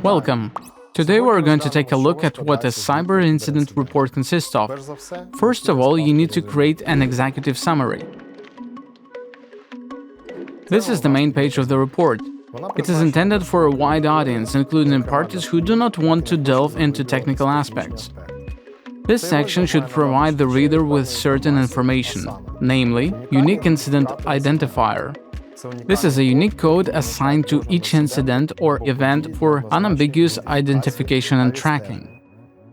Welcome! Today we're going to take a look at what a cyber incident report consists of. First of all, you need to create an executive summary. This is the main page of the report. It is intended for a wide audience, including parties who do not want to delve into technical aspects. This section should provide the reader with certain information, namely, unique incident identifier. This is a unique code assigned to each incident or event for unambiguous identification and tracking.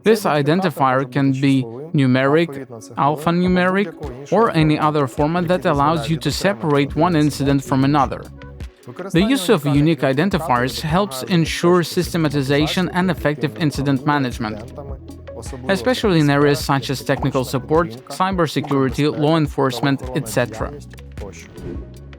This identifier can be numeric, alphanumeric, or any other format that allows you to separate one incident from another. The use of unique identifiers helps ensure systematization and effective incident management, especially in areas such as technical support, cybersecurity, law enforcement, etc.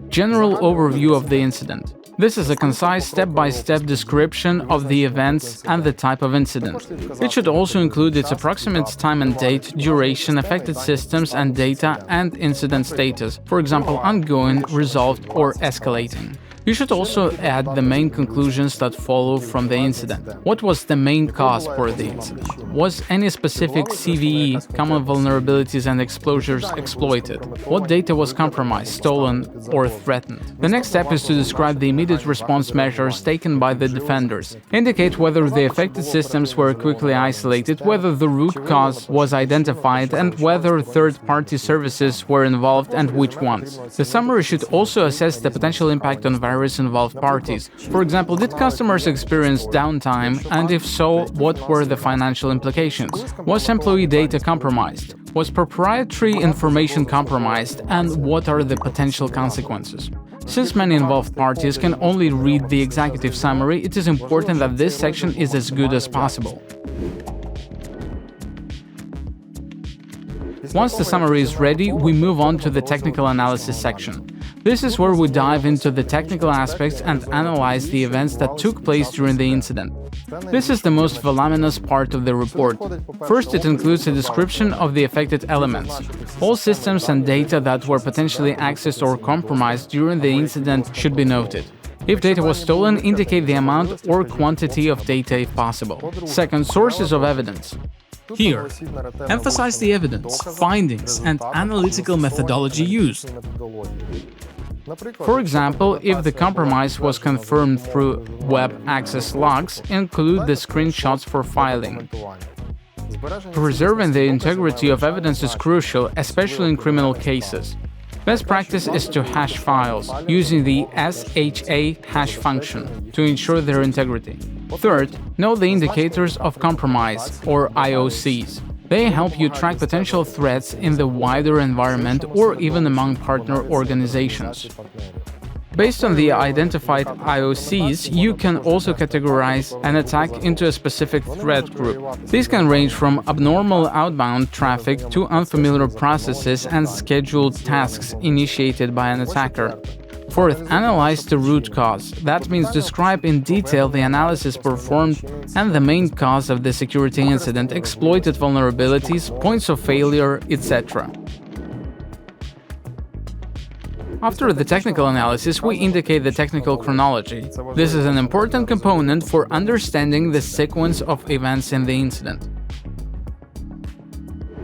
General overview of the incident. This is a concise step-by-step description of the events and the type of incident. It should also include its approximate time and date, duration, affected systems and data, and incident status, for example, ongoing, resolved, or escalating. You should also add the main conclusions that follow from the incident. What was the main cause for the incident? Was any specific CVE, common vulnerabilities and exposures, exploited? What data was compromised, stolen, or threatened? The next step is to describe the immediate response measures taken by the defenders. Indicate whether the affected systems were quickly isolated, whether the root cause was identified, and whether third-party services were involved and which ones. The summary should also assess the potential impact on various involved parties. For example, did customers experience downtime, and if so, what were the financial implications? Was employee data compromised? Was proprietary information compromised, and what are the potential consequences? Since many involved parties can only read the executive summary, it is important that this section is as good as possible. Once the summary is ready, we move on to the technical analysis section. This is where we dive into the technical aspects and analyze the events that took place during the incident. This is the most voluminous part of the report. First, it includes a description of the affected elements. All systems and data that were potentially accessed or compromised during the incident should be noted. If data was stolen, indicate the amount or quantity of data if possible. Second, sources of evidence. Here, emphasize the evidence, findings, and analytical methodology used. For example, if the compromise was confirmed through web access logs, include the screenshots for filing. Preserving the integrity of evidence is crucial, especially in criminal cases. Best practice is to hash files, using the SHA hash function, to ensure their integrity. Third, know the indicators of compromise, or IOCs. They help you track potential threats in the wider environment or even among partner organizations. Based on the identified IOCs, you can also categorize an attack into a specific threat group. These can range from abnormal outbound traffic to unfamiliar processes and scheduled tasks initiated by an attacker. Fourth, analyze the root cause. That means describe in detail the analysis performed and the main cause of the security incident, exploited vulnerabilities, points of failure, etc. After the technical analysis, we indicate the technical chronology. This is an important component for understanding the sequence of events in the incident.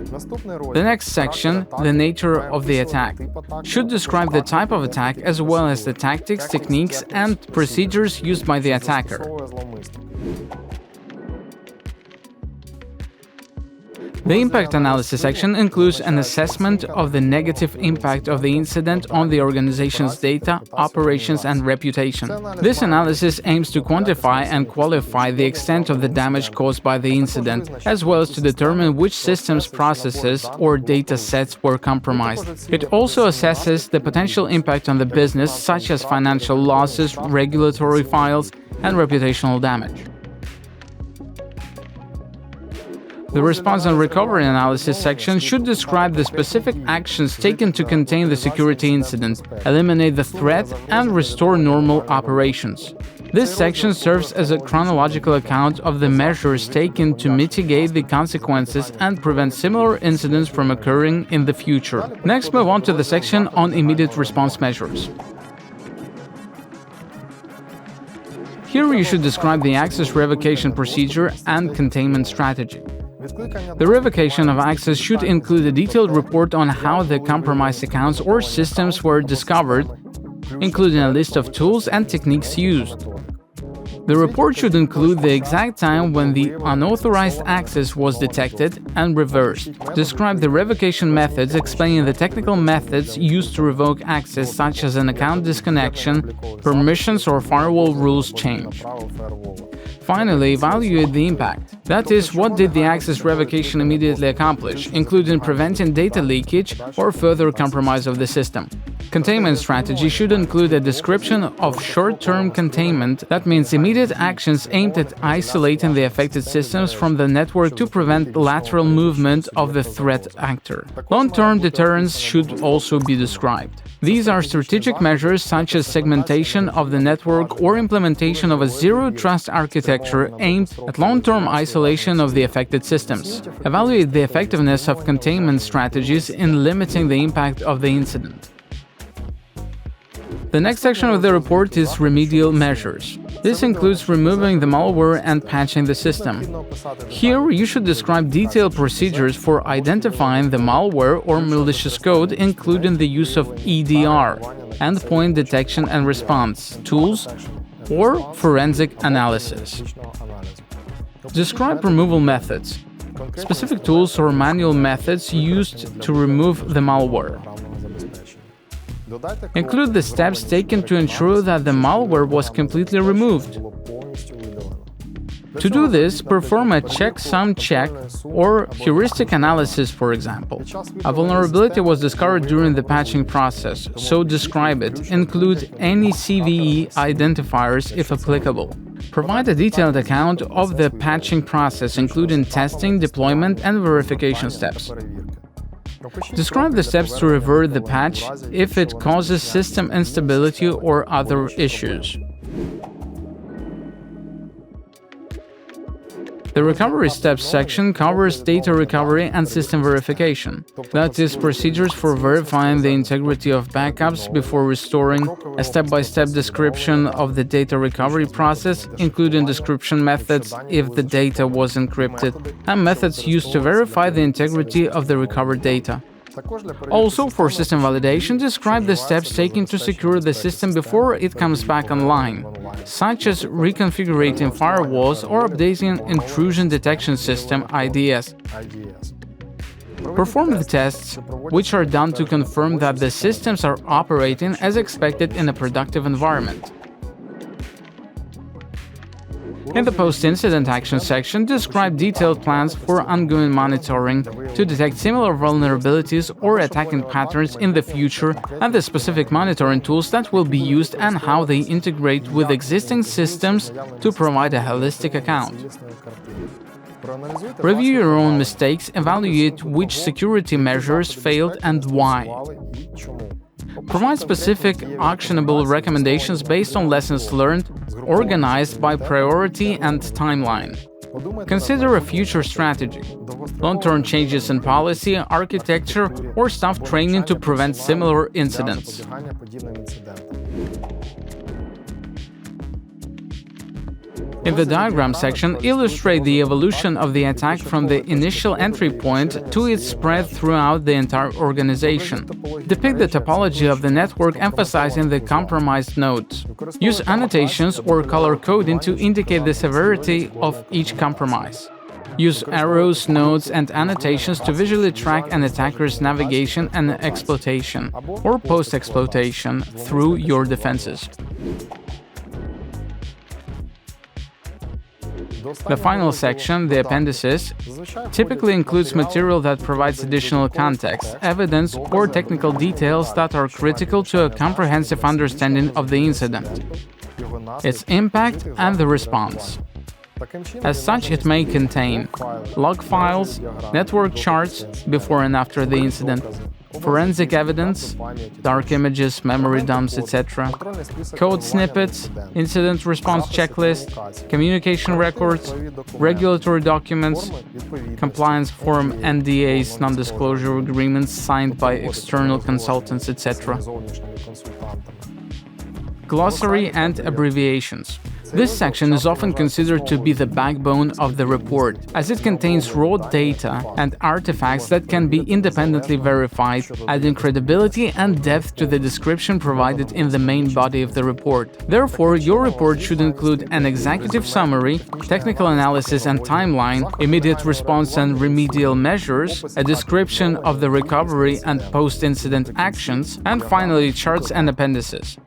The next section, the nature of the attack, should describe the type of attack as well as the tactics, techniques, and procedures used by the attacker. The impact analysis section includes an assessment of the negative impact of the incident on the organization's data, operations, and reputation. This analysis aims to quantify and qualify the extent of the damage caused by the incident, as well as to determine which systems, processes, or data sets were compromised. It also assesses the potential impact on the business, such as financial losses, regulatory files, and reputational damage. The response and recovery analysis section should describe the specific actions taken to contain the security incident, eliminate the threat, and restore normal operations. This section serves as a chronological account of the measures taken to mitigate the consequences and prevent similar incidents from occurring in the future. Next, move on to the section on immediate response measures. Here you should describe the access revocation procedure and containment strategy. The revocation of access should include a detailed report on how the compromised accounts or systems were discovered, including a list of tools and techniques used. The report should include the exact time when the unauthorized access was detected and reversed. Describe the revocation methods, explaining the technical methods used to revoke access, such as an account disconnection, permissions, or firewall rules change. Finally, evaluate the impact. That is, what did the access revocation immediately accomplish, including preventing data leakage or further compromise of the system. Containment strategy should include a description of short-term containment, that means immediate actions aimed at isolating the affected systems from the network to prevent lateral movement of the threat actor. Long-term deterrence should also be described. These are strategic measures such as segmentation of the network or implementation of a zero-trust architecture aimed at long-term isolation of the affected systems. Evaluate the effectiveness of containment strategies in limiting the impact of the incident. The next section of the report is remedial measures. This includes removing the malware and patching the system. Here, you should describe detailed procedures for identifying the malware or malicious code, including the use of EDR, endpoint detection and response, tools, or forensic analysis. Describe removal methods, specific tools or manual methods used to remove the malware. Include the steps taken to ensure that the malware was completely removed. To do this, perform a checksum check or heuristic analysis, for example. A vulnerability was discovered during the patching process, so describe it. Include any CVE identifiers if applicable. Provide a detailed account of the patching process, including testing, deployment, and verification steps. Describe the steps to revert the patch if it causes system instability or other issues. The recovery steps section covers data recovery and system verification. That is, procedures for verifying the integrity of backups before restoring, a step-by-step description of the data recovery process, including description methods if the data was encrypted, and methods used to verify the integrity of the recovered data. Also, for system validation, describe the steps taken to secure the system before it comes back online, such as reconfiguring firewalls or updating intrusion detection system (IDS). Perform the tests, which are done to confirm that the systems are operating as expected in a productive environment. In the post-incident action section, describe detailed plans for ongoing monitoring to detect similar vulnerabilities or attacking patterns in the future, and the specific monitoring tools that will be used and how they integrate with existing systems to provide a holistic account. Review your own mistakes, evaluate which security measures failed and why. Provide specific, actionable recommendations based on lessons learned, organized by priority and timeline. Consider a future strategy, long-term changes in policy, architecture, or staff training to prevent similar incidents. In the diagram section, illustrate the evolution of the attack from the initial entry point to its spread throughout the entire organization. Depict the topology of the network, emphasizing the compromised nodes. Use annotations or color coding to indicate the severity of each compromise. Use arrows, nodes, and annotations to visually track an attacker's navigation and exploitation, or post-exploitation, through your defenses. The final section, the appendices, typically includes material that provides additional context, evidence, or technical details that are critical to a comprehensive understanding of the incident, its impact, and the response. As such, it may contain log files, network charts before and after the incident, forensic evidence, dark images, memory dumps, etc., code snippets, incident response checklist, communication records, regulatory documents, compliance form, NDAs, non-disclosure agreements signed by external consultants, etc., glossary and abbreviations. This section is often considered to be the backbone of the report, as it contains raw data and artifacts that can be independently verified, adding credibility and depth to the description provided in the main body of the report. Therefore, your report should include an executive summary, technical analysis and timeline, immediate response and remedial measures, a description of the recovery and post-incident actions, and finally charts and appendices.